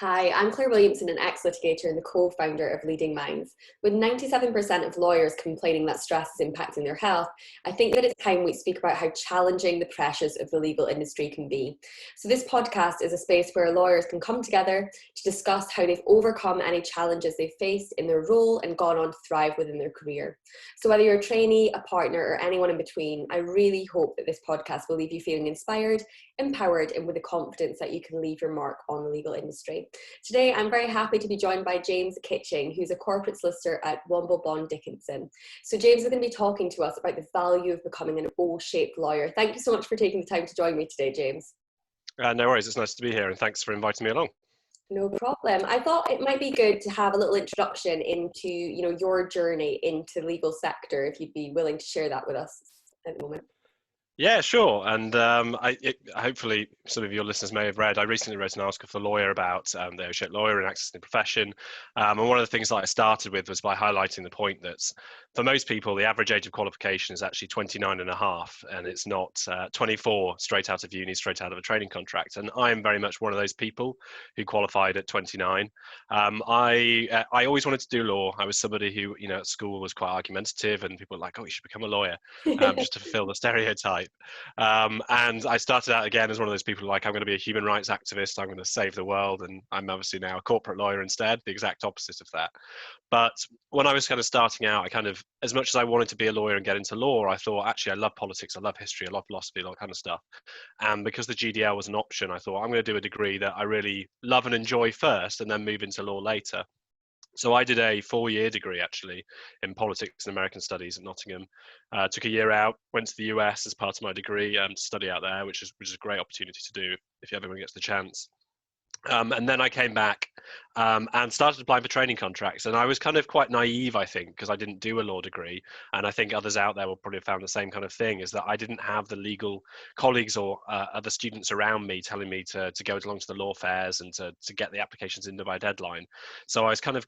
Hi, I'm Claire Williamson, an ex-litigator and the co-founder of Leading Minds. With 97% of lawyers complaining that stress is impacting their health, I think that it's time we speak about how challenging the pressures of the legal industry can be. So this podcast is a space where lawyers can come together to discuss how they've overcome any challenges they've faced in their role and gone on to thrive within their career. So whether you're a trainee, a partner, or anyone in between, I really hope that this podcast will leave you feeling inspired, empowered, and with the confidence that you can leave your mark on the legal industry. Today, I'm very happy to be joined by James Kitching, who's a corporate solicitor at Womble Bond Dickinson. So James is going to be talking to us about the value of becoming an O-shaped lawyer. Thank you so much for taking the time to join me today, James. No worries, it's nice to be here and thanks for inviting me along. No problem. I thought it might be good to have a little introduction into, your journey into the legal sector, if you'd be willing to share that with us at the moment. Yeah, sure. And hopefully some of your listeners may have read, I recently wrote an article for The Lawyer about the O-shaped lawyer and access to the profession. And one of the things that I started with was by highlighting the point that for most people, the average age of qualification is actually 29 and a half, and it's not 24 straight out of uni, straight out of a training contract. And I am very much one of those people who qualified at 29. I always wanted to do law. I was somebody who, at school was quite argumentative, and people were like, oh, you should become a lawyer, just to fulfill the stereotype. And I started out again as one of those people like, I'm going to be a human rights activist, I'm going to save the world, and I'm obviously now a corporate lawyer instead, the exact opposite of that. But when I was kind of starting out, I kind of, as much as I wanted to be a lawyer and get into law, I thought, actually, I love politics, I love history, I love philosophy, all that kind of stuff. And because the GDL was an option, I thought, I'm going to do a degree that I really love and enjoy first, and then move into law later. So I did a 4-year degree actually in politics and American studies at Nottingham. Took a year out, went to the US as part of my degree to study out there, which is a great opportunity to do if everyone gets the chance. And then I came back and started applying for training contracts. And I was kind of quite naive, I think, because I didn't do a law degree. And I think others out there will probably have found the same kind of thing, is that I didn't have the legal colleagues or other students around me telling me to go along to the law fairs and to get the applications in by deadline. So I was kind of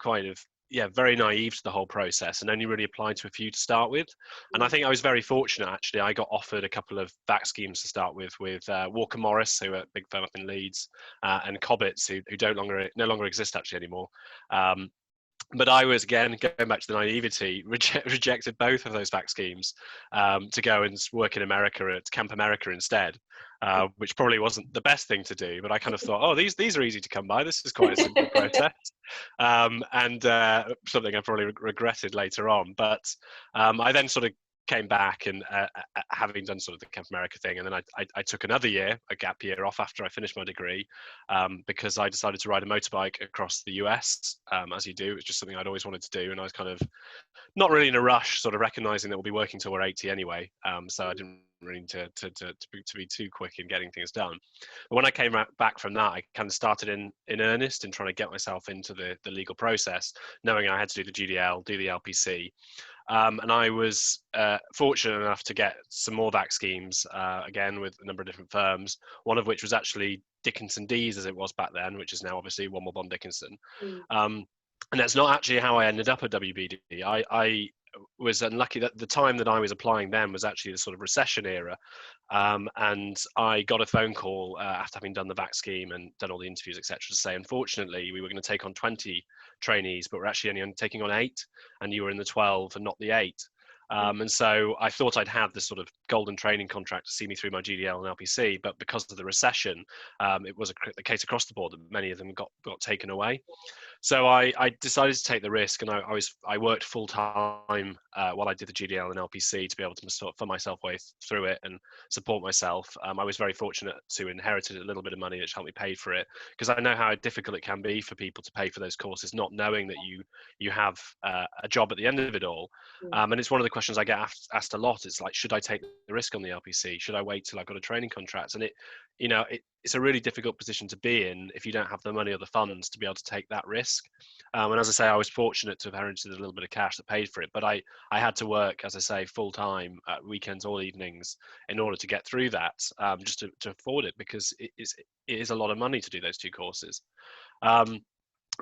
very naive to the whole process and only really applied to a few to start with. And I think I was very fortunate, actually. I got offered a couple of VAC schemes to start with Walker Morris, who are a big firm up in Leeds, and Cobbitts, who no longer exist actually anymore. But I was, again, going back to the naivety, rejected both of those VAC schemes to go and work in America at Camp America instead, which probably wasn't the best thing to do. But I kind of thought, oh, these are easy to come by. This is quite a simple process, and something I probably regretted later on. But I then sort of came back and having done sort of the Camp America thing, and then I took another year, a gap year off after I finished my degree, because I decided to ride a motorbike across the US, as you do. It's just something I'd always wanted to do, and I was kind of not really in a rush, sort of recognizing that we'll be working till we're 80 anyway, so I didn't really need to be too quick in getting things done. But when I came back from that, I kind of started in earnest in trying to get myself into the legal process, knowing I had to do the GDL, do the LPC. And I was fortunate enough to get some more VAC schemes, again, with a number of different firms, one of which was actually Dickinson Dees, as it was back then, which is now obviously Womble Bond Dickinson. And that's not actually how I ended up at WBD. I was unlucky that the time that I was applying then was actually the sort of recession era. And I got a phone call after having done the VAC scheme and done all the interviews, etc., to say, unfortunately, we were going to take on 20 trainees, but we're actually only taking on 8, and you were in the 12 and not the 8. And so I thought I'd have this sort of golden training contract to see me through my GDL and LPC, but because of the recession, it was the case across the board that many of them got taken away. So I decided to take the risk, and I worked full time while I did the GDL and LPC to be able to sort of fund myself way through it and support myself. I was very fortunate to inherit a little bit of money which helped me pay for it, because I know how difficult it can be for people to pay for those courses, not knowing that you have a job at the end of it all. And it's one of the questions I get asked a lot. It's like, should I take the risk on the LPC? Should I wait till I've got a training contract? And it's a really difficult position to be in if you don't have the money or the funds to be able to take that risk. And as I say, I was fortunate to have inherited a little bit of cash that paid for it, but I had to work, as I say, full time, weekends or evenings, in order to get through that, just to afford it, because it is a lot of money to do those 2 courses.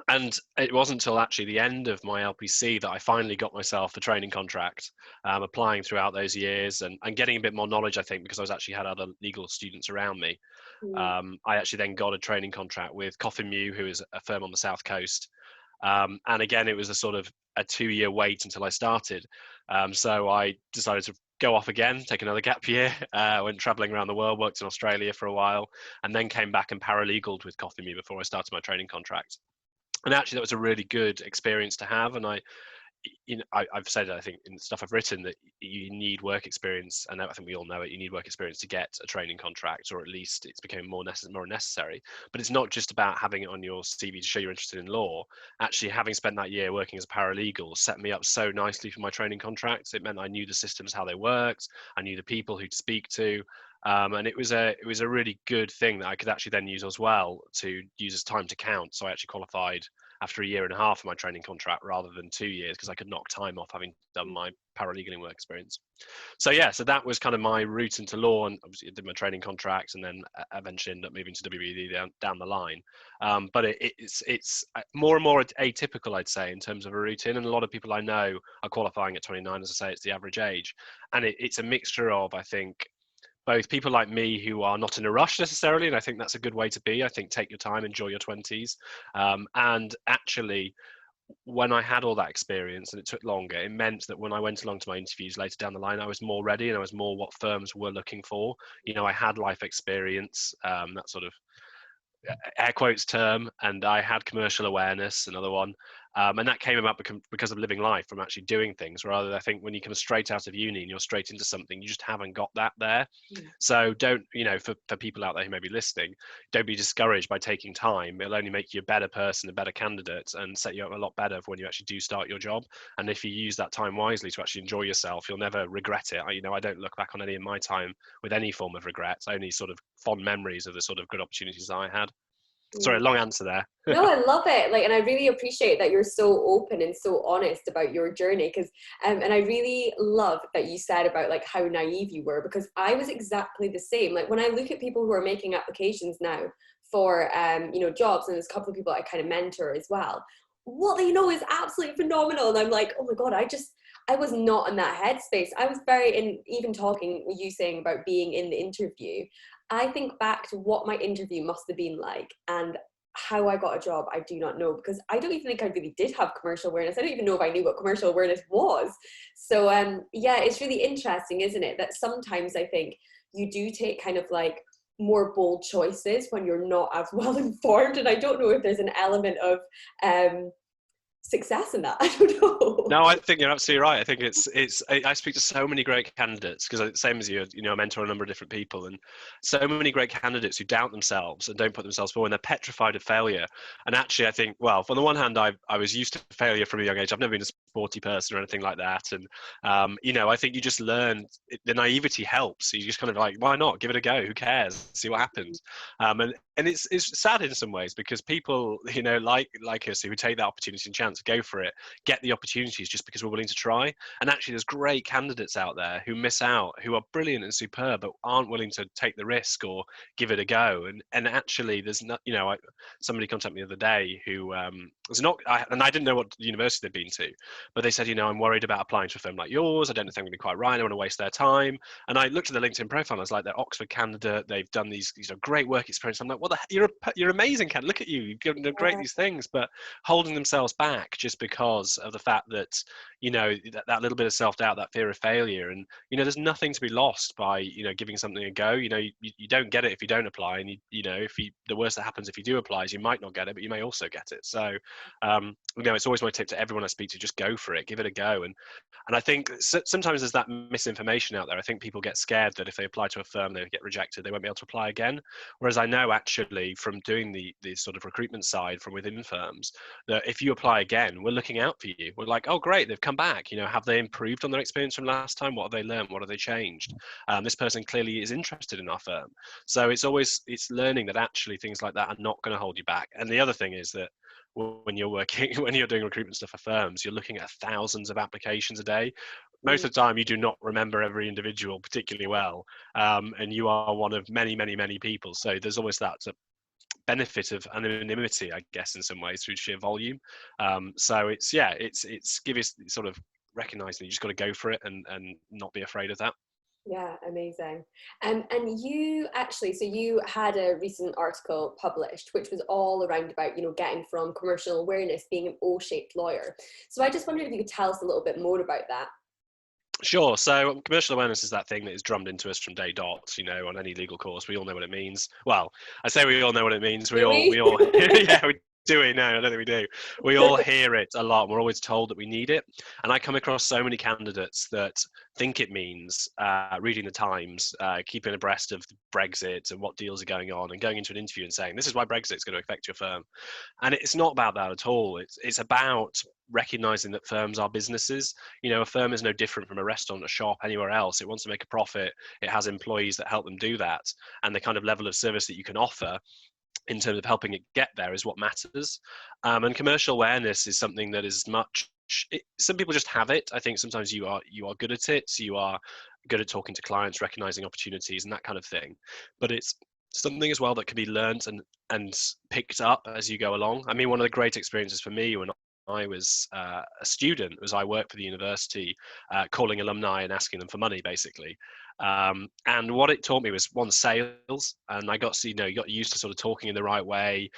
And it wasn't until actually the end of my LPC that I finally got myself a training contract, applying throughout those years and getting a bit more knowledge, I think, because I was actually had other legal students around me. Mm. I actually then got a training contract with Coffin Mew, who is a firm on the South Coast. And again, it was a sort of a 2-year wait until I started. So I decided to go off again, take another gap year, went traveling around the world, worked in Australia for a while, and then came back and paralegaled with Coffin Mew before I started my training contract. And actually that was a really good experience to have. And I've said, I think in stuff I've written, that you need work experience, and I think we all know it. You need work experience to get a training contract, or at least it's becoming more necessary. But it's not just about having it on your CV to show you're interested in law. Actually, having spent that year working as a paralegal set me up so nicely for my training contracts. It meant I knew the systems, how they worked. I knew the people who to speak to. And it was a really good thing that I could actually then use as well to use as time to count. So I actually qualified after 1.5 years of my training contract rather than 2 years, because I could knock time off having done my paralegaling work experience. So yeah, so that was kind of my route into law, and obviously I did my training contract and then eventually ended up moving to WBD down the line. But it's more and more atypical, I'd say, in terms of a routine. And a lot of people I know are qualifying at 29, as I say, it's the average age. And it's a mixture of, I think, both people like me who are not in a rush necessarily, and I think that's a good way to be. I think take your time, enjoy your 20s. And actually, when I had all that experience and it took longer, it meant that when I went along to my interviews later down the line, I was more ready and I was more what firms were looking for. I had life experience, that sort of air quotes term, and I had commercial awareness, another one. And that came about because of living life, from actually doing things, rather I think when you come straight out of uni and you're straight into something, you just haven't got that there. So don't, for people out there who may be listening, don't be discouraged by taking time. It'll only make you a better person, a better candidate, and set you up a lot better for when you actually do start your job. And if you use that time wisely to actually enjoy yourself, you'll never regret it. I don't look back on any of my time with any form of regret, only sort of fond memories of the sort of good opportunities I had. Sorry, long answer there. No, I love it. And I really appreciate that you're so open and so honest about your journey. Because, and I really love that you said about like how naive you were, because I was exactly the same. Like when I look at people who are making applications now for, jobs, and there's a couple of people I kind of mentor as well, what they know is absolutely phenomenal. And I'm like, oh my God, I was not in that headspace. I was even talking with you saying about being in the interview. I think back to what my interview must have been like, and how I got a job, I do not know, because I don't even think I really did have commercial awareness. I don't even know if I knew what commercial awareness was. So yeah, it's really interesting, isn't it, that sometimes I think you do take kind of like more bold choices when you're not as well informed. And I don't know if there's an element of success in that. I don't know. No, I think you're absolutely right. I think I speak to so many great candidates, because same as you, I mentor a number of different people, and so many great candidates who doubt themselves and don't put themselves forward, and they're petrified of failure. And actually, I think, well, on the one hand, I was used to failure from a young age. I've never been a sporty person or anything like that. And, I think you just learn, the naivety helps. You just kind of like, why not? Give it a go. Who cares? See what happens. And it's sad in some ways, because people, like us, who take that opportunity and chance, go for it, get the opportunities just because we're willing to try. And actually, there's great candidates out there who miss out, who are brilliant and superb, but aren't willing to take the risk or give it a go. And actually, there's not, somebody contacted me the other day who was not, and I didn't know what university they'd been to, but they said, I'm worried about applying to a firm like yours. I don't know if I'm going to be quite right. I don't want to waste their time. And I looked at the LinkedIn profile. And I was like, they're Oxford candidate. They've done these great work experience. I'm like, what you're amazing, candidate. Look at you. You've done great these things, but holding themselves back just because of the fact that that little bit of self-doubt, that fear of failure. And there's nothing to be lost by giving something a go. You don't get it if you don't apply, and the worst that happens if you do apply is you might not get it, but you may also get it. So it's always my tip to everyone I speak to: just go for it, give it a go. And I think sometimes there's that misinformation out there. I think people get scared that if they apply to a firm, they get rejected, they won't be able to apply again. Whereas I know, actually, from doing the sort of recruitment side from within firms, that if you apply again, we're looking out for you. We're like, oh great, they've come back. Have they improved on their experience from last time? What have they learned? What have they changed? This person clearly is interested in our firm. So it's learning that actually things like that are not going to hold you back. And the other thing is that when you're doing recruitment stuff for firms, you're looking at thousands of applications a day. Most of the time, you do not remember every individual particularly well, and you are one of many, many, many people. So there's always that benefit of anonymity, I guess, in some ways through sheer volume. So it's give us sort of recognizing you just got to go for it and not be afraid of that. Yeah, amazing. And you actually, so you had a recent article published, which was all around about, getting from commercial awareness, being an O-shaped lawyer. So I just wondered if you could tell us a little bit more about that. Sure. So commercial awareness is that thing that is drummed into us from day dot. On any legal course, we all know what it means. Well, I say we all know what it means. We Do all, we? we all, yeah, we do it. No, I don't think we do. We all hear it a lot. We're always told that we need it. And I come across so many candidates that think it means reading the Times, keeping abreast of Brexit and what deals are going on, and going into an interview and saying, "This is why Brexit is going to affect your firm." And it's not about that at all. It's about recognizing that firms are businesses. A firm is no different from a restaurant, a shop, anywhere else. It wants to make a profit. It has employees that help them do that. And the kind of level of service that you can offer in terms of helping it get there is what matters. And commercial awareness is something that is some people just have it. I think sometimes you are good at it. You are good at talking to clients, recognizing opportunities and that kind of thing. But it's something as well that can be learned and picked up as you go along. I mean, one of the great experiences for me when I was a student was I worked for the university, calling alumni and asking them for money, basically. And what it taught me was one, sales, and I got to, you got used to sort of talking in the right way,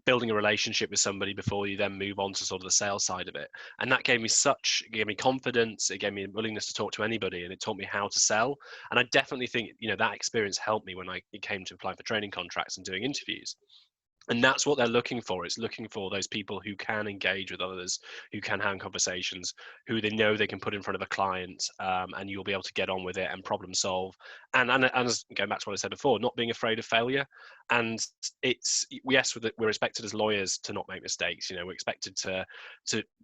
building a relationship with somebody before you then move on to sort of the sales side of it. And that gave me confidence. It gave me a willingness to talk to anybody, and it taught me how to sell. And I definitely think, that experience helped me when it came to applying for training contracts and doing interviews. And that's what they're looking for. It's looking for those people who can engage with others, who can have conversations, who they know they can put in front of a client, and you'll be able to get on with it and problem solve. And as going back to what I said before, not being afraid of failure. And it's, yes, we're expected as lawyers to not make mistakes. We're expected to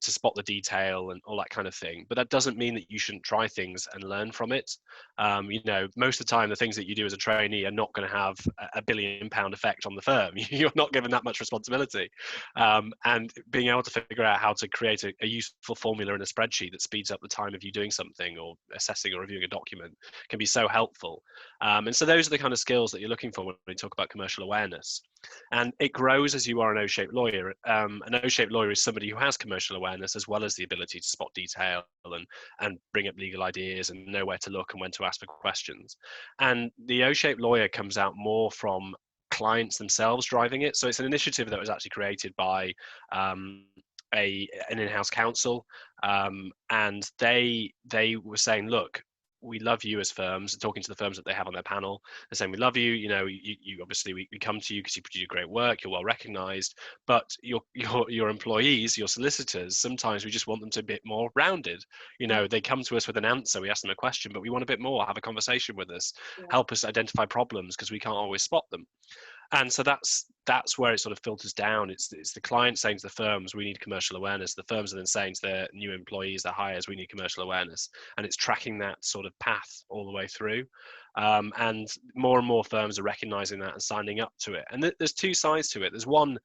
spot the detail and all that kind of thing. But that doesn't mean that you shouldn't try things and learn from it. Most of the time, the things that you do as a trainee are not going to have a £1 billion effect on the firm. You're not given that much responsibility. And being able to figure out how to create a useful formula in a spreadsheet that speeds up the time of you doing something or assessing or reviewing a document can be so helpful. And so those are the kind of skills that you're looking for when we talk about commercial awareness. And it grows as you are an O-shaped lawyer. An O-shaped lawyer is somebody who has commercial awareness as well as the ability to spot detail and bring up legal ideas and know where to look and when to ask for questions. And the O-shaped lawyer comes out more from clients themselves driving it. So it's an initiative that was actually created by an in-house counsel, and they were saying, look, we love you as firms, talking to the firms that they have on their panel. They're saying, we love you, you obviously, we come to you because you do great work, you're well recognized, but your employees, your solicitors, sometimes we just want them to be a bit more rounded. They come to us with an answer, we ask them a question, but we want a bit more, have a conversation with us, help us identify problems because we can't always spot them. And so that's where it sort of filters down. It's the client saying to the firms, we need commercial awareness. The firms are then saying to their new employees, their hires, we need commercial awareness. And it's tracking that sort of path all the way through. And more firms are recognizing that and signing up to it. And there's two sides to it. There's one,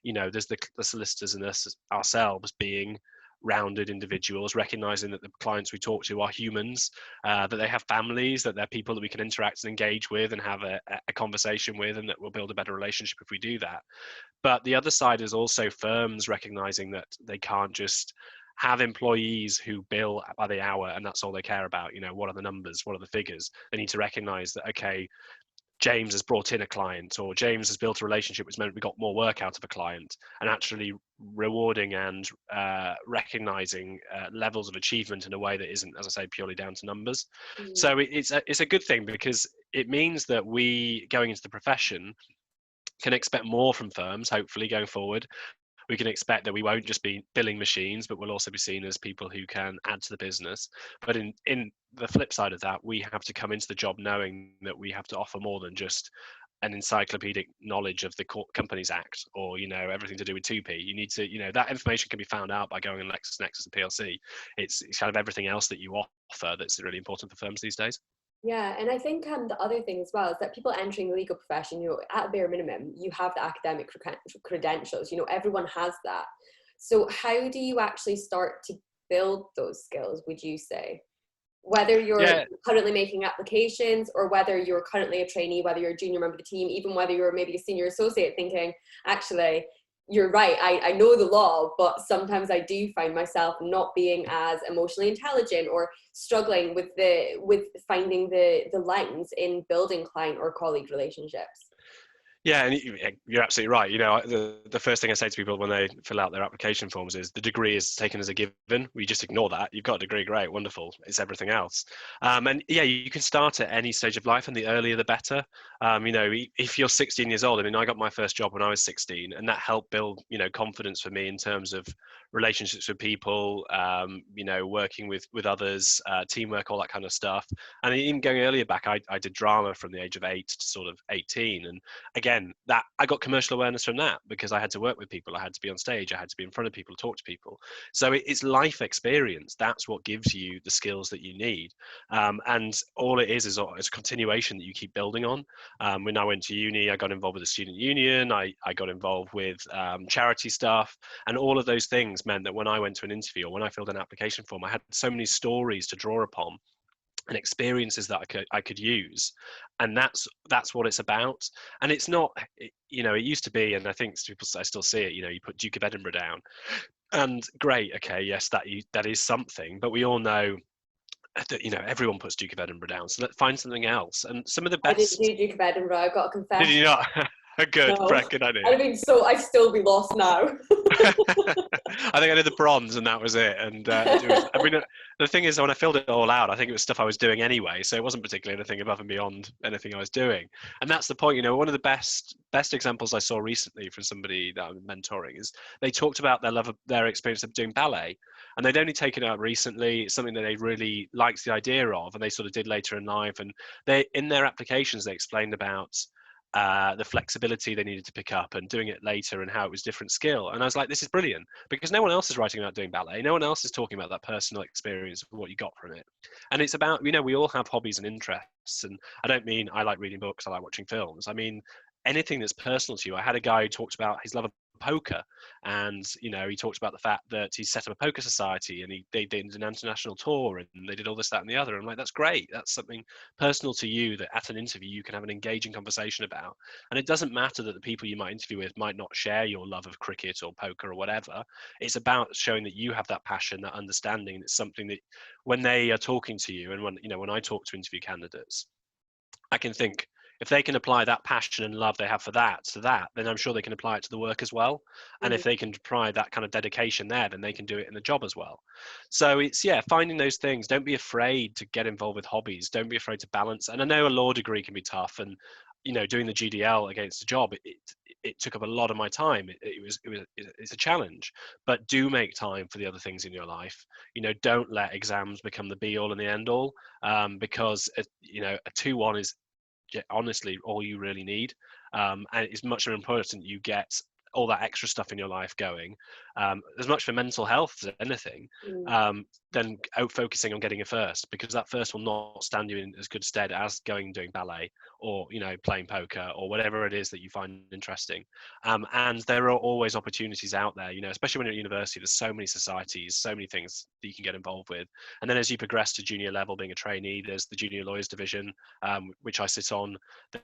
there's the solicitors and us ourselves being rounded individuals, recognizing that the clients we talk to are humans, that they have families, that they're people that we can interact and engage with and have a conversation with, and that we'll build a better relationship if we do that. But the other side is also firms recognizing that they can't just have employees who bill by the hour and that's all they care about. What are the numbers? What are the figures? They need to recognize that, okay, James has brought in a client, or James has built a relationship which meant we got more work out of a client, and actually rewarding and recognizing levels of achievement in a way that isn't, as I say, purely down to numbers. So it's a good thing because it means that we, going into the profession, can expect more from firms, hopefully, going forward. We can expect that we won't just be billing machines, but we'll also be seen as people who can add to the business. But in the flip side of that, we have to come into the job knowing that we have to offer more than just an encyclopedic knowledge of the Companies Act or everything to do with 2P. You need to, that information can be found out by going on LexisNexis and PLC. It's kind of everything else that you offer that's really important for firms these days. Yeah, and I think the other thing as well is that people entering the legal profession, at a bare minimum, you have the academic credentials. Everyone has that. So how do you actually start to build those skills, would you say? whether you're Yeah. currently making applications or whether you're currently a trainee, whether you're a junior member of the team, even whether you're maybe a senior associate, thinking, actually, you're right, I know the law, but sometimes I do find myself not being as emotionally intelligent or struggling with finding the lines in building client or colleague relationships. Yeah, and you're absolutely right. You know, the first thing I say to people when they fill out their application forms is the degree is taken as a given. We just ignore that. You've got a degree, great, wonderful. It's everything else. And yeah, you can start at any stage of life, and the earlier the better. You know, if you're 16 years old, I mean, I got my first job when I was 16, and that helped build, you know, confidence for me in terms of relationships with people, you know, working with others, teamwork, all that kind of stuff. And even going earlier back, I did drama from the age of 8 to sort of 18, and again, that I got commercial awareness from that because I had to work with people, I had to be on stage, I had to be in front of people, talk to people. So it's life experience. That's what gives you the skills that you need, and all it is a continuation that you keep building on. When I went to uni, I got involved with the student union. I got involved with charity stuff, and all of those things meant that when I went to an interview or when I filled an application form, I had so many stories to draw upon and experiences that I could use, and that's what it's about. And it's not, you know, it used to be, and I think people, I still see it, you know, you put Duke of Edinburgh down, and great, okay, yes, that is something, but we all know that, you know, everyone puts Duke of Edinburgh down, so let's find something else. And some of the I didn't best. do Duke of Edinburgh, I've got to Did confess. you not? Good, No. Brett, good idea. I mean, so I'd still be lost now. I think I did the bronze and that was it. And it was, I mean, the thing is, when I filled it all out, I think it was stuff I was doing anyway. So it wasn't particularly anything above and beyond anything I was doing. And that's the point, you know, one of the best examples I saw recently from somebody that I'm mentoring is they talked about their experience of doing ballet. And they'd only taken it up recently. It's something that they really liked the idea of, and they sort of did later in life. And they, in their applications, they explained about the flexibility they needed to pick up and doing it later and how it was different skill. And I was like, this is brilliant because no one else is writing about doing ballet. No one else is talking about that personal experience of what you got from it. And it's about, you know, we all have hobbies and interests. And I don't mean I like reading books, I like watching films. I mean, anything that's personal to you. I had a guy who talked about his love of poker, and you know, he talked about the fact that he set up a poker society and they did an international tour and they did all this, that and the other. I'm like, that's great, that's something personal to you that at an interview you can have an engaging conversation about. And it doesn't matter that the people you might interview with might not share your love of cricket or poker or whatever. It's about showing that you have that passion, that understanding. It's something that when they are talking to you, and when, you know, when I talk to interview candidates, I can think, if they can apply that passion and love they have for that to that, then I'm sure they can apply it to the work as well. And if they can apply that kind of dedication there, then they can do it in the job as well. So it's, yeah, finding those things. Don't be afraid to get involved with hobbies. Don't be afraid to balance. And I know a law degree can be tough, and you know, doing the GDL against a job, it took up a lot of my time. It's a challenge, but do make time for the other things in your life. You know, don't let exams become the be all and the end all, because you know, a 2-1 is honestly all you really need, and it's much more important you get all that extra stuff in your life going, as much for mental health as anything, than out focusing on getting a first, because that first will not stand you in as good stead as going and doing ballet or, you know, playing poker or whatever it is that you find interesting. And there are always opportunities out there, you know, especially when you're at university. There's so many societies, so many things that you can get involved with. And then as you progress to junior level, being a trainee, there's the junior lawyers division, which I sit on,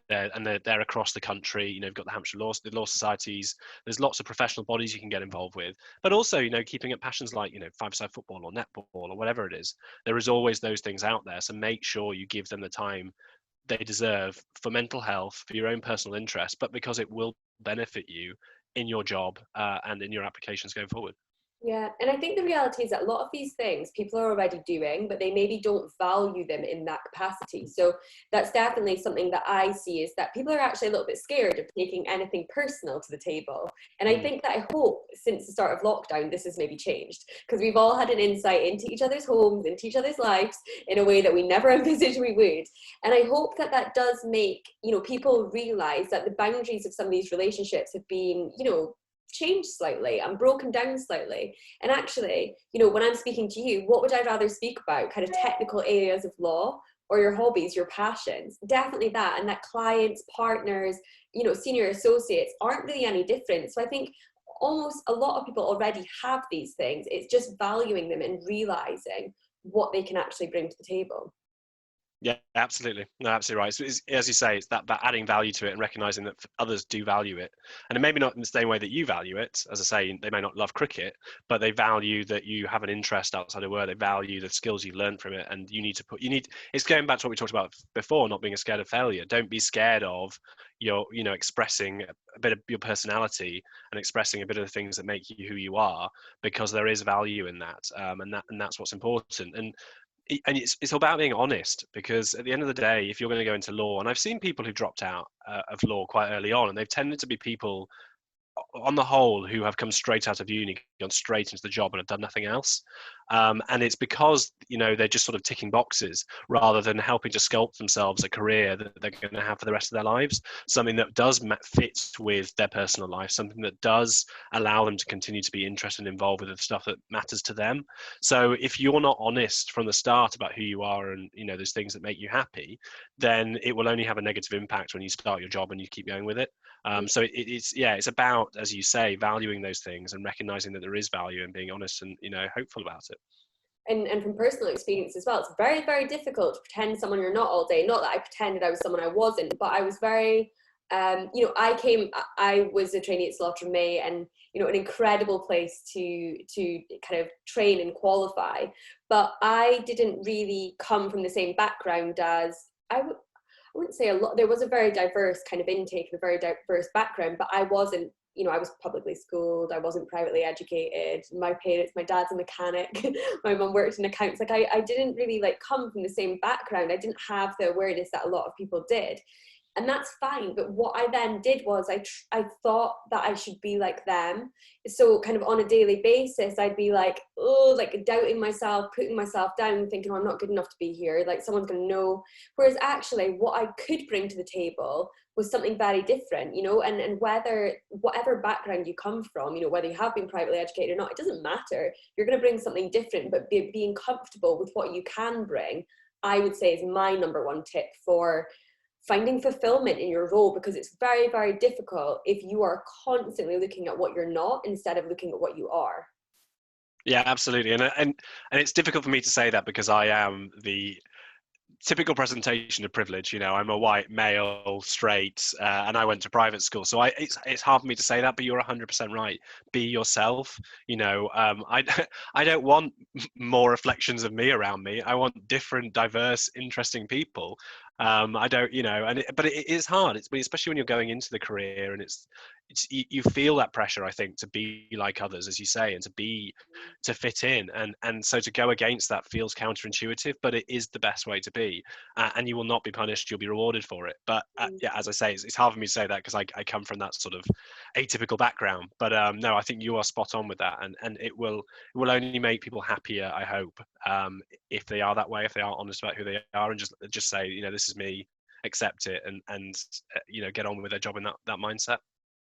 and they're across the country. You know, you've got the Hampshire the law societies. There's lots of professional bodies you can get involved with, but also, you know, keeping up passions like, you know, five-a-side football or netball or whatever it is. There is always those things out there. So make sure you give them the time they deserve for mental health, for your own personal interest, but because it will benefit you in your job, and in your applications going forward. Yeah, and I think the reality is that a lot of these things people are already doing, but they maybe don't value them in that capacity. So that's definitely something that I see, is that people are actually a little bit scared of taking anything personal to the table. And I think that, I hope since the start of lockdown, this has maybe changed, because we've all had an insight into each other's homes, into each other's lives in a way that we never envisaged we would. And I hope that that does make, you know, people realize that the boundaries of some of these relationships have been, you know, changed slightly and broken down slightly. And actually, you know, when I'm speaking to you, what would I rather speak about? Kind of technical areas of law, or your hobbies, your passions? Definitely that. And that clients, partners, you know, senior associates aren't really any different. So I think almost a lot of people already have these things. It's just valuing them and realizing what they can actually bring to the table. Yeah, absolutely. No, absolutely right. So as you say, it's that adding value to it and recognizing that others do value it. And maybe not in the same way that you value it. As I say, they may not love cricket, but they value that you have an interest outside of work. They value the skills you've learned from it. And it's going back to what we talked about before, not being scared of failure. Don't be scared of expressing a bit of your personality and expressing a bit of the things that make you who you are, because there is value in that. And that's what's important. And it's about being honest, because at the end of the day, if you're going to go into law, and I've seen people who dropped out of law quite early on, and they've tended to be people on the whole who have come straight out of uni, gone straight into the job and have done nothing else. And it's because they're just sort of ticking boxes rather than helping to sculpt themselves a career that they're going to have for the rest of their lives, something that does fit with their personal life, something that does allow them to continue to be interested and involved with the stuff that matters to them. So if you're not honest from the start about who you are and those things that make you happy, then it will only have a negative impact when you start your job and you keep going with it. So it's about, as you say, valuing those things and recognizing that there is value and being honest and hopeful about it. And from personal experience as well, it's very, very difficult to pretend someone you're not all day. Not that I pretended I was someone I wasn't, but I was very, I was a trainee at Slaughter May, and an incredible place to kind of train and qualify. But I didn't really come from the same background as I wouldn't say a lot. There was a very diverse kind of intake and a very diverse background, but I wasn't, I was publicly schooled. I wasn't privately educated. My dad's a mechanic. My mum worked in accounts. Like I didn't really come from the same background. I didn't have the awareness that a lot of people did. And that's fine. But what I then did was I thought that I should be like them. So kind of on a daily basis, I'd be doubting myself, putting myself down, thinking, oh, I'm not good enough to be here. Like someone's going to know. Whereas actually what I could bring to the table was something very different, and whatever background you come from, whether you have been privately educated or not, it doesn't matter. You're going to bring something different, but being comfortable with what you can bring, I would say, is my number one tip for finding fulfillment in your role, because it's very, very difficult if you are constantly looking at what you're not instead of looking at what you are. Yeah, absolutely. And it's difficult for me to say that because I am the typical presentation of privilege. I'm a white male, straight, and I went to private school, so it's hard for me to say that. But you're 100% right. Be yourself. I I don't want more reflections of me around me. I want different, diverse, interesting people. I don't, but it is hard. Especially when you're going into the career, and you feel that pressure, I think, to be like others, as you say, and to fit in, and so to go against that feels counterintuitive, but it is the best way to be, and you will not be punished. You'll be rewarded for it. But yeah, as I say, it's hard for me to say that because I come from that sort of atypical background. But no, I think you are spot on with that, and it will only make people happier, I hope, if they are that way, if they are honest about who they are, and just say, this is me, accept it, and get on with their job in that mindset.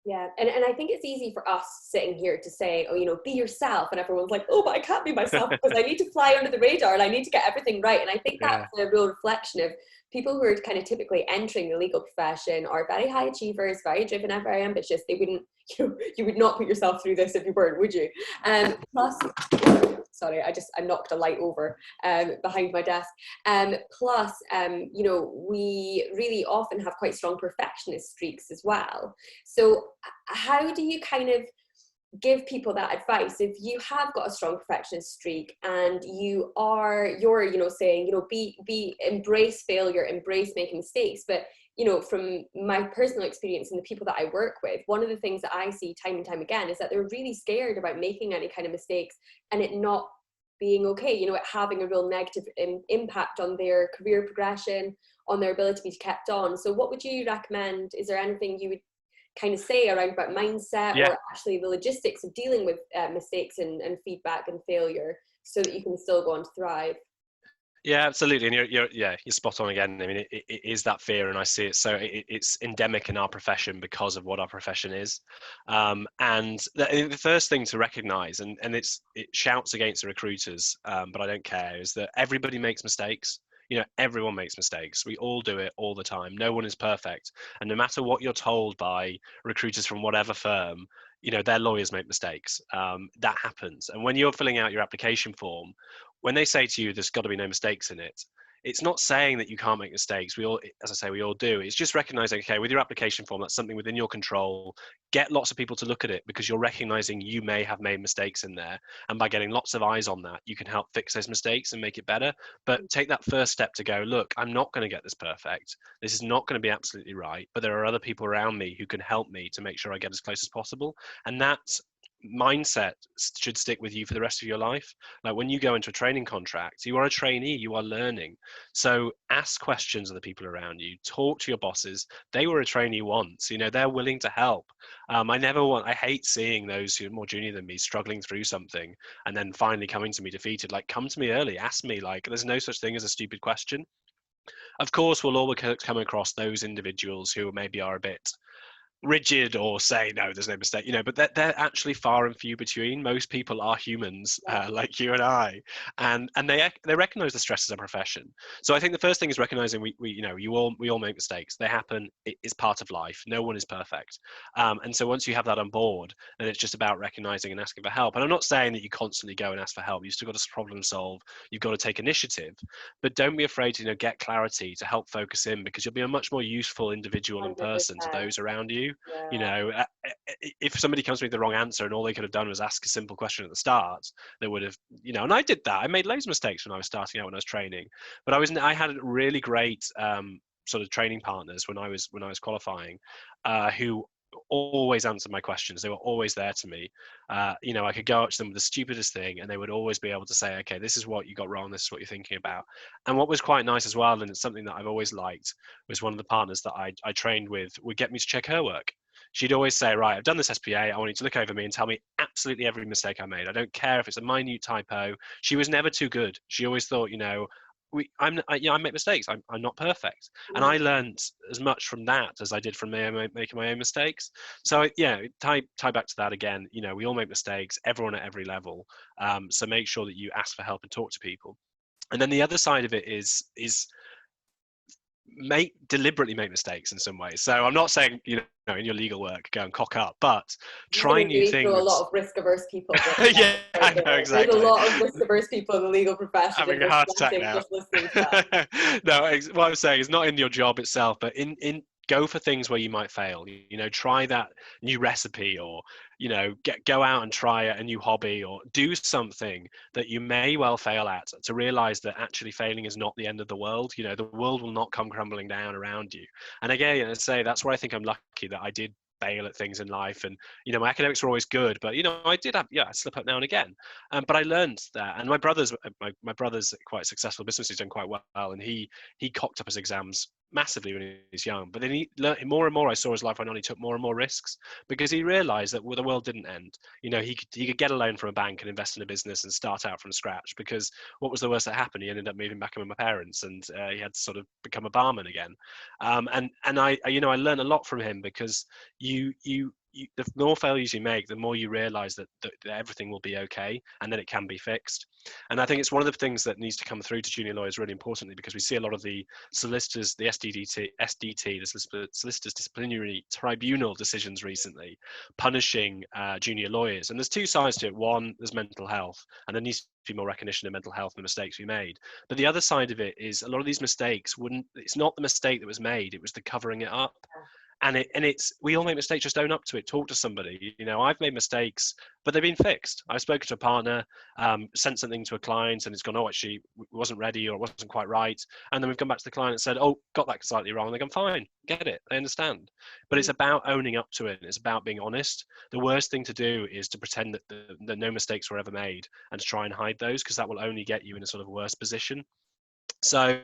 Yeah, and I think it's easy for us sitting here to say, oh, be yourself, and everyone's like, oh, but I can't be myself because I need to fly under the radar and I need to get everything right. And I think that's a real reflection of people who are kind of typically entering the legal profession are very high achievers, very driven and very ambitious. They wouldn't, you would not put yourself through this if you weren't, would you? Plus, sorry, I knocked a light over behind my desk. Plus, we really often have quite strong perfectionist streaks as well. So how do you kind of give people that advice if you have got a strong perfectionist streak and you're saying, be embrace failure, embrace making mistakes, but from my personal experience and the people that I work with, one of the things that I see time and time again is that they're really scared about making any kind of mistakes and it not being okay, it having a real negative impact on their career progression, on their ability to be kept on. So what would you recommend? Is there anything you would kind of say around about mindset or actually the logistics of dealing with mistakes and feedback and failure so that you can still go on to thrive? Yeah, absolutely. And you're spot on again. I mean, it is that fear, and I see it. So it's endemic in our profession because of what our profession is. And the first thing to recognize, and it shouts against the recruiters, but I don't care, is that everybody makes mistakes. Everyone makes mistakes. We all do it all the time. No one is perfect. And no matter what you're told by recruiters from whatever firm, their lawyers make mistakes. That happens. And when you're filling out your application form, when they say to you, there's got to be no mistakes in it, it's not saying that you can't make mistakes. We all, as I say, we all do. It's just recognizing, okay, with your application form, that's something within your control. Get lots of people to look at it, because you're recognizing you may have made mistakes in there. And by getting lots of eyes on that, you can help fix those mistakes and make it better. But take that first step to go, look, I'm not going to get this perfect. This is not going to be absolutely right, but there are other people around me who can help me to make sure I get as close as possible. And that mindset should stick with you for the rest of your life. Like when you go into a training contract, you are a trainee, you are learning. So ask questions of the people around you, talk to your bosses. They were a trainee once, they're willing to help. I hate seeing those who are more junior than me struggling through something and then finally coming to me defeated. Like, come to me early, ask me. Like, there's no such thing as a stupid question. Of course, we'll always come across those individuals who maybe are a bit rigid or say no, there's no mistake, but they're actually far and few between. Most people are humans, like you and I, and they recognize the stress as a profession. So I think the first thing is recognizing we all make mistakes. They happen. It's part of life. No one is perfect, and so once you have that on board, then it's just about recognizing and asking for help. And I'm not saying that you constantly go and ask for help. You've still got to problem solve. You've got to take initiative, but don't be afraid to get clarity to help focus in, because you'll be a much more useful individual and person to 100%. those around you. Yeah. If somebody comes to me with the wrong answer and all they could have done was ask a simple question at the start, they would have, and I did that. I made loads of mistakes when I was starting out, when I was training, but I had really great sort of training partners when I was qualifying, who always answered my questions. They were always there to me. I could go up to them with the stupidest thing and they would always be able to say, okay, this is what you got wrong, this is what you're thinking about. And what was quite nice as well, and it's something that I've always liked, was one of the partners that I trained with would get me to check her work. She'd always say, right, I've done this SPA, I want you to look over me and tell me absolutely every mistake I made. I don't care if it's a minute typo. She was never too good. She always thought, I make mistakes. I'm not perfect, and I learned as much from that as I did from making my own mistakes. So tie back to that again. We all make mistakes. Everyone at every level. So make sure that you ask for help and talk to people. And then the other side of it is deliberately make mistakes in some ways. So I'm not saying in your legal work go and cock up, but try new things. Through a lot of risk-averse people. Yeah, I know exactly. There's a lot of risk-averse people in the legal profession. Having a heart attack now. Just listening to that. No, what I'm saying is not in your job itself, but in go for things where you might fail. Try that new recipe, or go out and try a new hobby, or do something that you may well fail at, to realize that actually failing is not the end of the world. The world will not come crumbling down around you. And again, I say that's where I think I'm lucky that I did fail at things in life, and my academics were always good, but I did have I slip up now and again, but I learned that. And my brother's quite successful business. He's done quite well, and he cocked up his exams massively when he was young, but then he learned more and more. I saw his life went on. He took more and more risks, because he realized that the world didn't end. He could get a loan from a bank and invest in a business and start out from scratch, because what was the worst that happened? He ended up moving back in with my parents, and he had to sort of become a barman again. And I learned a lot from him, because the more failures you make, the more you realize that everything will be okay, and that it can be fixed. And I think it's one of the things that needs to come through to junior lawyers really importantly, because we see a lot of the solicitors, the SDT, the Solicitors Disciplinary Tribunal decisions recently, punishing junior lawyers. And there's two sides to it. One, there's mental health, and there needs to be more recognition of mental health and the mistakes we made. But the other side of it is a lot of these mistakes it's not the mistake that was made, it was the covering it up. And it's we all make mistakes. Just own up to it. Talk to somebody. I've made mistakes, but they've been fixed. I've spoken to a partner, sent something to a client, and it's gone, oh, actually, it wasn't ready, or it wasn't quite right. And then we've gone back to the client and said, oh, got that slightly wrong. And they've gone, fine, get it, they understand. But it's about owning up to it. And it's about being honest. The worst thing to do is to pretend that no mistakes were ever made, and to try and hide those, because that will only get you in a sort of worse position. So,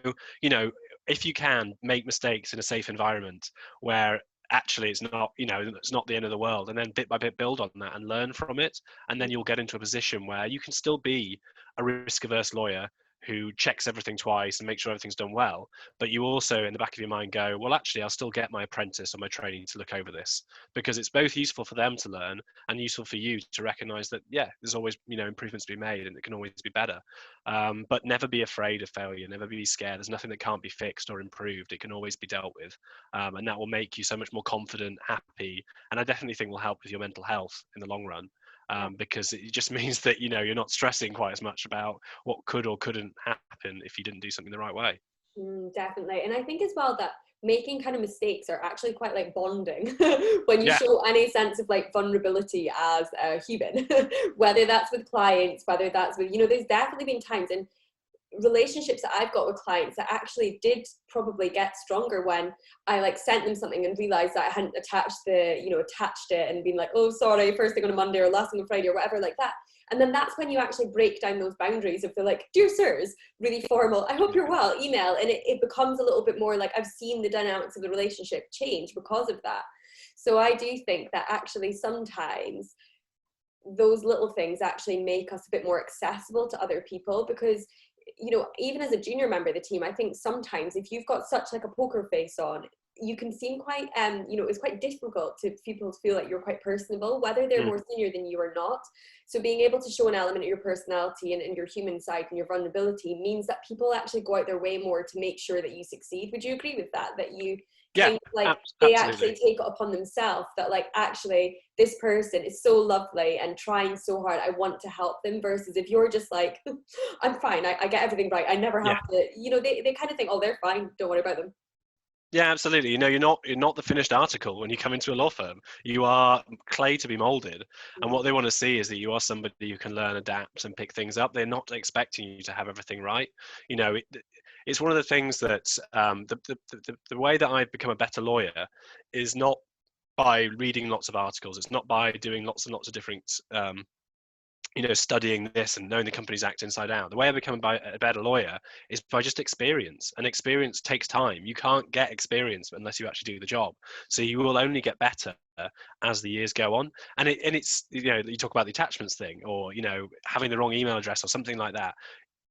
if you can, make mistakes in a safe environment where actually it's not the end of the world, and then bit by bit build on that and learn from it. And then you'll get into a position where you can still be a risk-averse lawyer who checks everything twice and makes sure everything's done well, but you also in the back of your mind go, well, actually I'll still get my apprentice or my trainee to look over this, because it's both useful for them to learn and useful for you to recognize that there's always improvements to be made, and it can always be better. But never be afraid of failure, never be scared. There's nothing that can't be fixed or improved. It can always be dealt with, and that will make you so much more confident, happy, and I definitely think will help with your mental health in the long run. because it just means that, you know, you're not stressing quite as much about what could or couldn't happen if you didn't do something the right way. Definitely. And I think as well that making kind of mistakes are actually quite like bonding when you Yeah. show any sense of like vulnerability as a human, whether that's with clients, whether that's with, you know, there's definitely been times in relationships that I've got with clients that actually did probably get stronger when I like sent them something and realized that I hadn't attached it and been like, oh, sorry, first thing on a Monday or last thing on Friday or whatever like that. And then that's when you actually break down those boundaries of the like, dear sirs, really formal, I hope you're well, email. And it becomes a little bit more like, I've seen the dynamics of the relationship change because of that. So I do think that actually sometimes those little things actually make us a bit more accessible to other people, because you know, even as a junior member of the team, I think sometimes if you've got such like a poker face on, you can seem quite you know, it's quite difficult to people to feel like you're quite personable, whether they're more senior than you or not. So being able to show an element of your personality and your human side and your vulnerability means that people actually go out their way more to make sure that you succeed. Would you agree with that, that you Yeah, kind of like they absolutely. actually take it upon themselves that like, actually this person is so lovely and trying so hard, I want to help them, versus if you're just like I'm fine, I get everything right, I never Yeah. have to, you know, they kind of think, oh, they're fine, don't worry about them. Yeah, absolutely. You know, you're not the finished article when you come into a law firm. You are clay to be molded, and what they want to see is that you are somebody who can learn, adapt, and pick things up. They're not expecting you to have everything right. You know, it's one of the things that the way that I've become a better lawyer is not by reading lots of articles. It's not by doing lots and lots of different you know, studying this and knowing the Companies Act inside out. The way I become a better lawyer is by just experience, and experience takes time. You can't get experience unless you actually do the job. So you will only get better as the years go on. And it's, you know, you talk about the attachments thing, or, you know, having the wrong email address or something like that.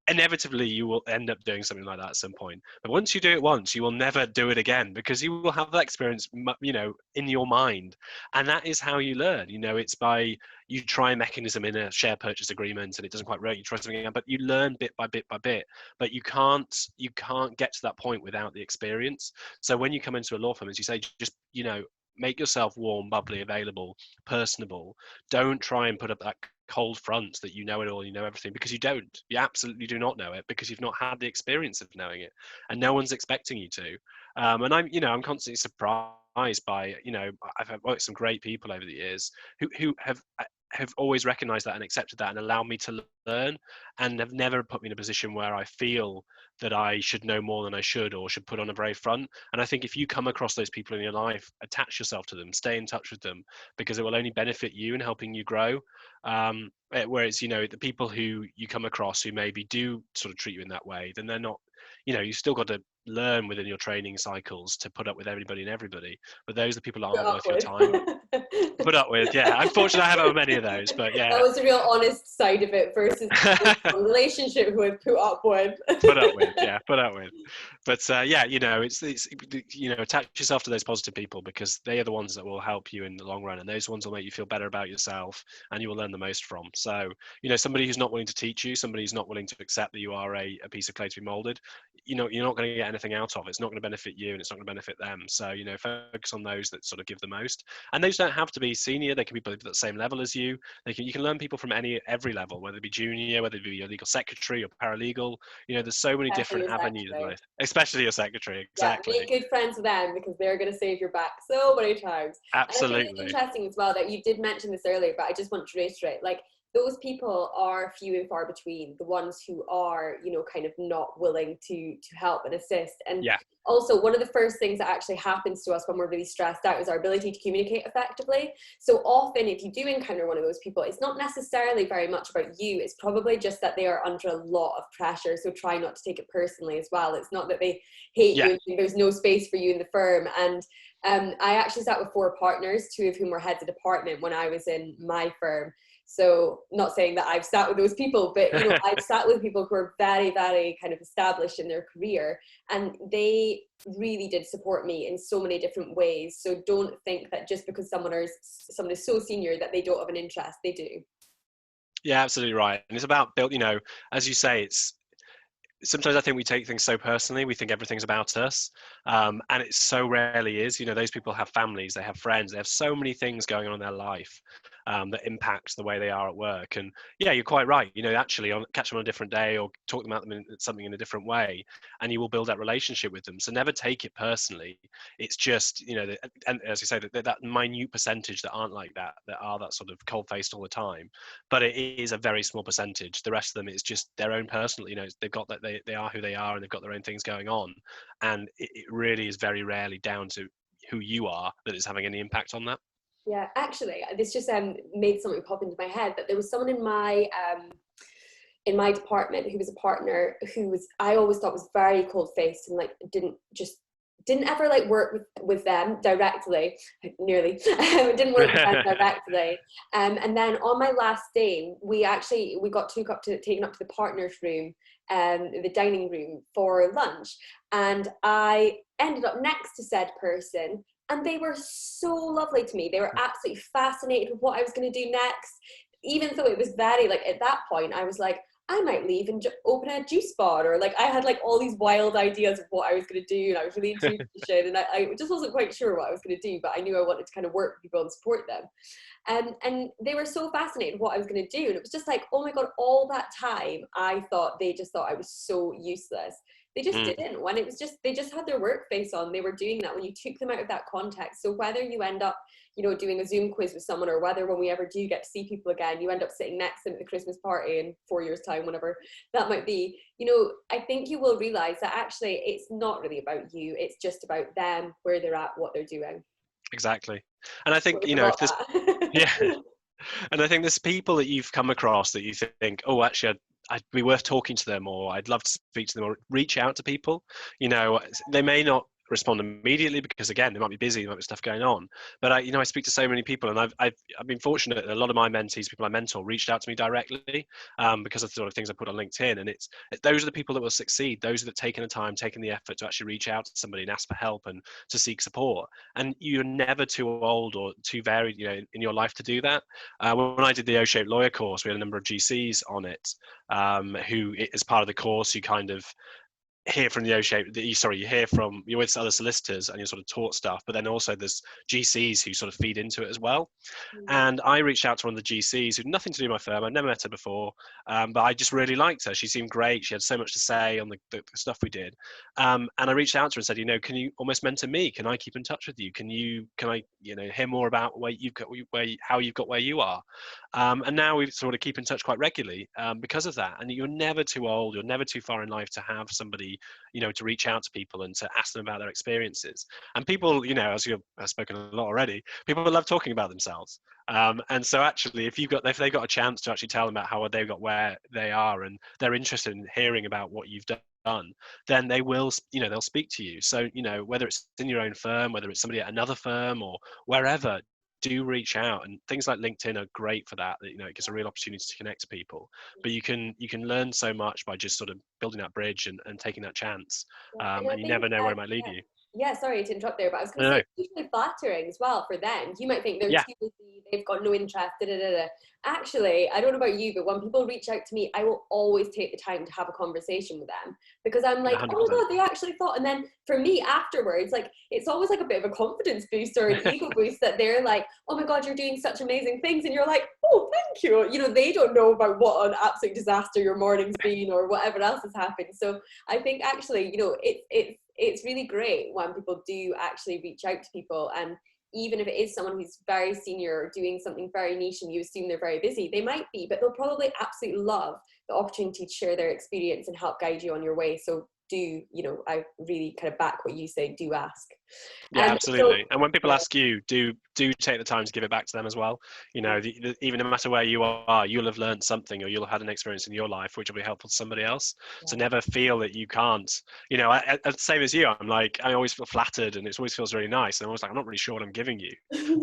Inevitably you will end up doing something like that at some point, but once you do it once, you will never do it again, because you will have that experience, you know, in your mind. And that is how you learn. You know, it's by, you try a mechanism in a share purchase agreement and it doesn't quite work, you try something again, but you learn bit by bit by bit. But you can't get to that point without the experience. So when you come into a law firm, as you say, just, you know, make yourself warm, bubbly, available, personable. Don't try and put up that cold front that you know it all, you know everything, because you don't. You absolutely do not know it, because you've not had the experience of knowing it, and no one's expecting you to. And I'm, you know, I'm constantly surprised by, you know, I've worked with some great people over the years who have always recognized that and accepted that and allowed me to learn, and have never put me in a position where I feel that I should know more than I should or should put on a brave front. And I think if you come across those people in your life, attach yourself to them, stay in touch with them, because it will only benefit you and helping you grow. Whereas, you know, the people who you come across who maybe do sort of treat you in that way, then they're not, you know, you still got to learn within your training cycles to put up with everybody and everybody. But those are the people that aren't worth your Awkward. time. Put up with, yeah. Unfortunately, I haven't had many of those, but That yeah. was the real honest side of it versus a relationship with put up with. Put up with, yeah, put up with. But yeah, you know, it's you know, attach yourself to those positive people, because they are the ones that will help you in the long run, and those ones will make you feel better about yourself, and you will learn the most from. So, you know, somebody who's not willing to teach you, somebody who's not willing to accept that you are a piece of clay to be molded, you know, you're not going to get anything out of it. It's not going to benefit you, and it's not going to benefit them. So, you know, focus on those that sort of give the most. And those don't have to be senior, they can be people at the same level as you. You can learn people from every level, whether it be junior, whether it be your legal secretary or paralegal. You know, there's so many Especially different your avenues of secretary. life, especially your secretary. Yeah, Exactly. make good friends with them, because they're going to save your back so many times. And I think it's Absolutely. interesting as well that you did mention this earlier, but I just want to reiterate, like, those people are few and far between, the ones who are, you know, kind of not willing to help and assist. And Yeah. also, one of the first things that actually happens to us when we're really stressed out is our ability to communicate effectively. So often, if you do encounter one of those people, it's not necessarily very much about you. It's probably just that they are under a lot of pressure. So try not to take it personally as well. It's not that they hate Yeah. you and there's no space for you in the firm. And I actually sat with 4 partners, 2 of whom were heads of department when I was in my firm. So not saying that I've sat with those people, but, you know, I've sat with people who are very, very kind of established in their career, and they really did support me in so many different ways. So don't think that just because someone is so senior that they don't have an interest. They do. Yeah, absolutely right. And it's about build, you know, as you say, it's sometimes I think we take things so personally. We think everything's about us, and it so rarely is. You know, those people have families, they have friends, they have so many things going on in their life, that impacts the way they are at work. And yeah, you're quite right. Actually, catch them on a different day or talk about them in something in a different way, and you will build that relationship with them. So never take it personally. It's just, and as you say, that minute percentage that aren't like that are that sort of cold-faced all the time. But it is a very small percentage. The rest of them is just their own personal, they've got that they are who they are, and they've got their own things going on. And it really is very rarely down to who you are that is having any impact on that. Yeah, actually, this just made something pop into my head, that there was someone in my department who was a partner who was, I always thought was very cold-faced and like didn't ever like work with them directly, nearly. Didn't work with them directly. And then on my last day, we got taken up to the partner's room, the dining room, for lunch. And I ended up next to said person, and they were so lovely to me. They were absolutely fascinated with what I was going to do next. Even though it was very, like, at that point, I was like, I might leave and open a juice bar, or like I had like all these wild ideas of what I was going to do, and I was really into nutrition, and I just wasn't quite sure what I was going to do, but I knew I wanted to kind of work with people and support them. And they were so fascinated with what I was going to do, and it was just like, oh my god, all that time I thought they just thought I was so useless. They just didn't. When it was just, they just had their work face on. They were doing that when you took them out of that context. So whether you end up, doing a Zoom quiz with someone, or whether when we ever do get to see people again, you end up sitting next to them at the Christmas party in 4 years' time, whenever that might be, I think you will realize that actually it's not really about you. It's just about them, where they're at, what they're doing. Exactly. And I think, if this, yeah. And I think there's people that you've come across that you think, oh, actually, I'd be worth talking to them, or I'd love to speak to them, or reach out to people. They may not respond immediately because, again, they might be busy, there might be stuff going on. But I speak to so many people, and I've been fortunate that a lot of my mentees, people I mentor, reached out to me directly because of the sort of things I put on LinkedIn. And those are the people that will succeed. Those that have taken the time, taken the effort to actually reach out to somebody and ask for help and to seek support. And you're never too old or too varied, in your life to do that. When I did the O-shaped lawyer course, we had a number of GCs on it, who, as part of the course, you kind of hear from the O-shaped, you're with other solicitors and you're sort of taught stuff, but then also there's GCs who sort of feed into it as well. And I reached out to one of the GCs who had nothing to do with my firm. I'd never met her before, but I just really liked her. She seemed great. She had so much to say on the stuff we did. And I reached out to her and said, can you almost mentor me? Can I keep in touch with you? Can I hear more about how you've got where you are? And now we sort of keep in touch quite regularly because of that. And you're never too old, you're never too far in life to have somebody, to reach out to people and to ask them about their experiences. And people, as you've spoken a lot already, people love talking about themselves. And so actually, if they've got a chance to actually tell them about how they got where they are, and they're interested in hearing about what you've done, then they will, they'll speak to you. So, whether it's in your own firm, whether it's somebody at another firm or wherever, do reach out. And things like LinkedIn are great for that. It gives a real opportunity to connect to people, but you can learn so much by just sort of building that bridge and taking that chance. And you never know where it might lead you. Yeah, sorry to interrupt there, but I was going to say, it's usually flattering as well for them. You might think they're too busy, they've got no interest, Actually, I don't know about you, but when people reach out to me, I will always take the time to have a conversation with them, because I'm like, 100%. Oh my god, they actually thought. And then for me afterwards, like, it's always like a bit of a confidence boost or an ego boost, that they're like, oh my god, you're doing such amazing things, and you're like, oh, thank you. They don't know about what an absolute disaster your morning's been or whatever else has happened. So I think actually, it's really great when people do actually reach out to people. And even if it is someone who's very senior or doing something very niche and you assume they're very busy, they might be, but they'll probably absolutely love the opportunity to share their experience and help guide you on your way. So I really kind of back what you say, do ask. Yeah, absolutely. And when people ask you, do take the time to give it back to them as well. Even no matter where you are, you'll have learned something, or you'll have had an experience in your life which will be helpful to somebody else. So never feel that you can't. Same as you, I always feel flattered, and it always feels really nice. And I'm always like, I'm not really sure what I'm giving you,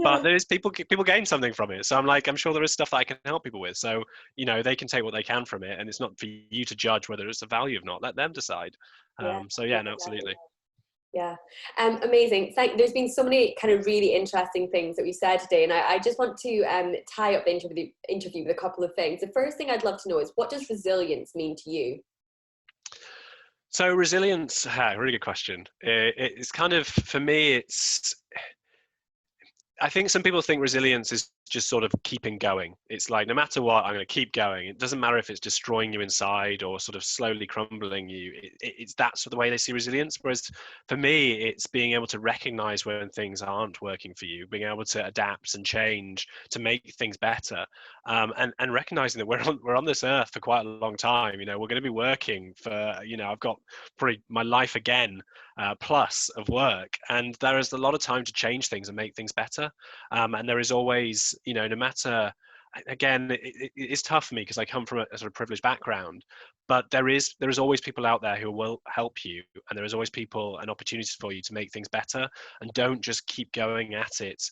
but there is people gain something from it. So I'm sure there is stuff that I can help people with. So they can take what they can from it, and it's not for you to judge whether it's a value or not. Let them decide. No, absolutely. Yeah, amazing. There's been so many kind of really interesting things that we said today, and I just want to tie up the interview with a couple of things. The first thing I'd love to know is, what does resilience mean to you? So resilience, really good question. It's kind of, for me, I think some people think resilience is just sort of keeping going. It's like, no matter what, I'm going to keep going. It doesn't matter if it's destroying you inside or sort of slowly crumbling you. It's that's the way they see resilience. Whereas for me, it's being able to recognize when things aren't working for you, being able to adapt and change to make things better, and recognizing that we're on this earth for quite a long time. You know, we're going to be working for, you know, I've got probably my life again, plus of work, and there is a lot of time to change things and make things better. And there is always, you know, no matter, again, it's tough for me because I come from a sort of privileged background, but there is always people out there who will help you, and there is always people and opportunities for you to make things better. And don't just keep going at it,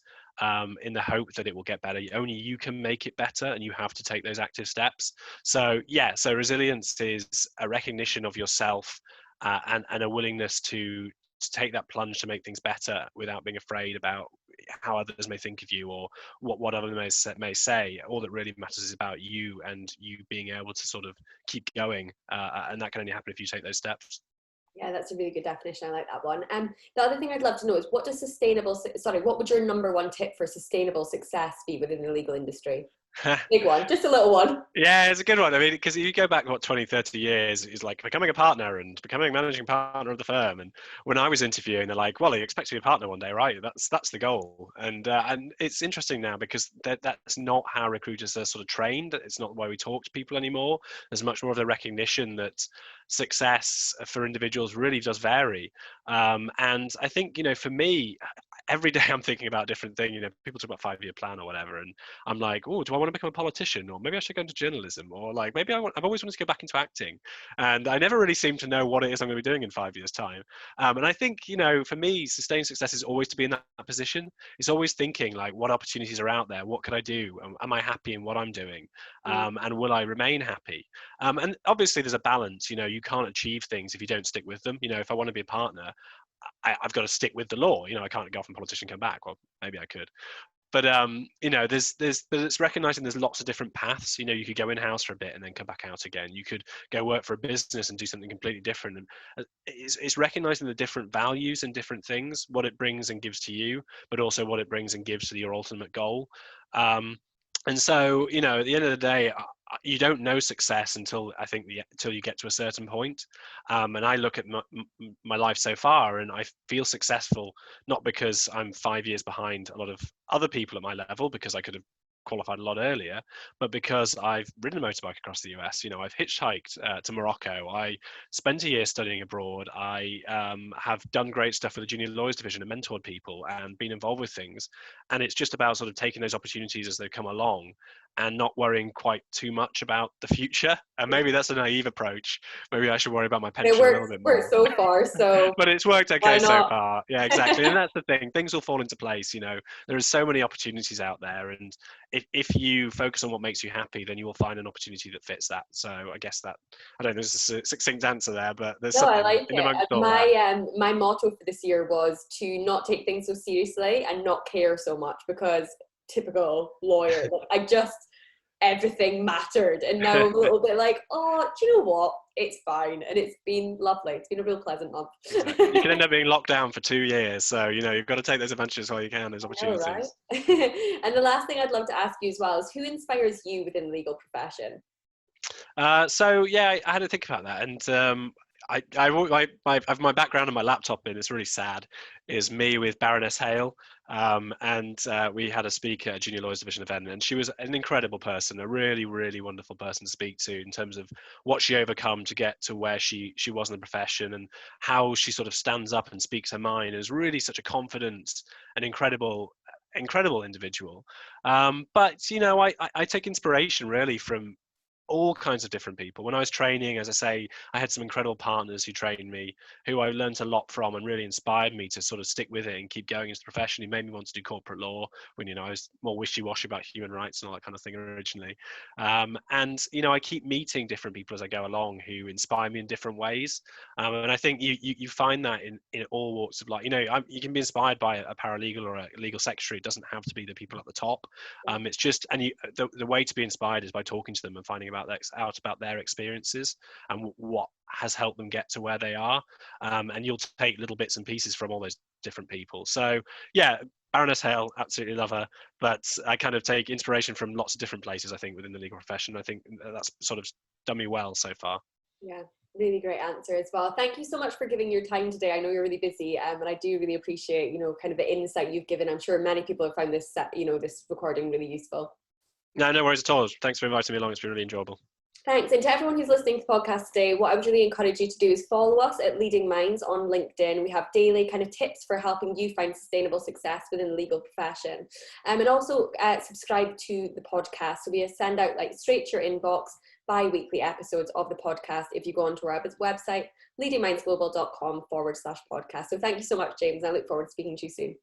in the hope that it will get better. Only you can make it better, and you have to take those active steps. So yeah, so resilience is a recognition of yourself, and a willingness to take that plunge to make things better without being afraid about how others may think of you, or what others may say. All that really matters is about you, and you being able to sort of keep going, and that can only happen if you take those steps. Yeah, that's a really good definition. I like that one. The other thing I'd love to know is what would your number one tip for sustainable success be within the legal industry? Big one, just a little one. Yeah, it's a good one. I mean, because if you go back, 20, 30 years, it's like becoming a partner and becoming managing partner of the firm. And when I was interviewing, they're like, well, you expect to be a partner one day, right? That's the goal. And it's interesting now because that's not how recruiters are sort of trained. It's not the way we talk to people anymore. There's much more of the recognition that success for individuals really does vary. And I think, you know, for me, every day I'm thinking about a different thing. You know, people talk about 5-year plan or whatever, and I'm like, oh, do I want to become a politician, or maybe I should go into journalism, or like maybe I've always wanted to go back into acting, and I never really seem to know what it is I'm going to be doing in 5 years' time. And I think, you know, for me, sustained success is always to be in that position. It's always thinking like, what opportunities are out there? What could I do? Am I happy in what I'm doing? And will I remain happy? And obviously, there's a balance. You know, you can't achieve things if you don't stick with them. You know, if I want to be a partner, I've got to stick with the law. You know, I can't go off and politician come back. Well, maybe I could, but you know, but it's recognizing there's lots of different paths. You know, you could go in house for a bit and then come back out again. You could go work for a business and do something completely different. And it's recognizing the different values and different things, what it brings and gives to you, but also what it brings and gives to your ultimate goal. And so, you know, at the end of the day, you don't know success until until you get to a certain point. And I look at my life so far, and I feel successful not because I'm 5 years behind a lot of other people at my level, because I could have qualified a lot earlier, but because I've ridden a motorbike across the US. You know, I've hitchhiked to Morocco. I spent a year studying abroad. I have done great stuff with the junior lawyers division and mentored people and been involved with things. And it's just about sort of taking those opportunities as they come along and not worrying quite too much about the future. And maybe that's a naive approach. Maybe I should worry about my pension a little bit more. Works so far, so But it's worked why okay so not? far. Yeah, exactly. And that's the thing. Things will fall into place. You know, there are so many opportunities out there, and if you focus on what makes you happy, then you will find an opportunity that fits that. So I guess that, I don't know, there's a succinct answer there, but there's No, I something like in it. amongst all that. My motto for this year was to not take things so seriously and not care so much, because typical lawyer, like I just everything mattered, and now I'm a little bit like, oh, do you know what? It's fine, and it's been lovely. It's been a real pleasant month. Exactly. You can end up being locked down for 2 years, so you know you've got to take those adventures while you can, those I know, right? opportunities. And the last thing I'd love to ask you as well is who inspires you within the legal profession? So yeah, I had to think about that, and my background on my laptop, and it's really sad, is me with Baroness Hale, and we had a speaker at Junior Lawyers Division event, and she was an incredible person, a really, really wonderful person to speak to in terms of what she overcome to get to where she was in the profession, and how she sort of stands up and speaks her mind. Is really such a confident and incredible individual. But you know, I take inspiration really from all kinds of different people. When I was training, as I say, I had some incredible partners who trained me, who I learned a lot from and really inspired me to sort of stick with it and keep going into the profession. He made me want to do corporate law when, you know, I was more wishy-washy about human rights and all that kind of thing originally. And, you know, I keep meeting different people as I go along who inspire me in different ways. And I think you find that in all walks of life. You know, you can be inspired by a paralegal or a legal secretary. It doesn't have to be the people at the top. It's just, and the way to be inspired is by talking to them and finding out about their experiences and what has helped them get to where they are. And you'll take little bits and pieces from all those different people. So yeah, Baroness Hale, absolutely love her, but I kind of take inspiration from lots of different places, I think, within the legal profession. I think that's sort of done me well so far. Yeah, really great answer as well. Thank you so much for giving your time today. I know you're really busy, and I do really appreciate, kind of the insight you've given. I'm sure many people have found this, this recording really useful. No, no worries at all. Thanks for inviting me along. It's been really enjoyable. Thanks. And to everyone who's listening to the podcast today, what I would really encourage you to do is follow us at Leading Minds on LinkedIn. We have daily kind of tips for helping you find sustainable success within the legal profession. And also subscribe to the podcast. So we send out straight to your inbox bi-weekly episodes of the podcast if you go onto our website, leadingmindsglobal.com/podcast. So thank you so much, James. I look forward to speaking to you soon.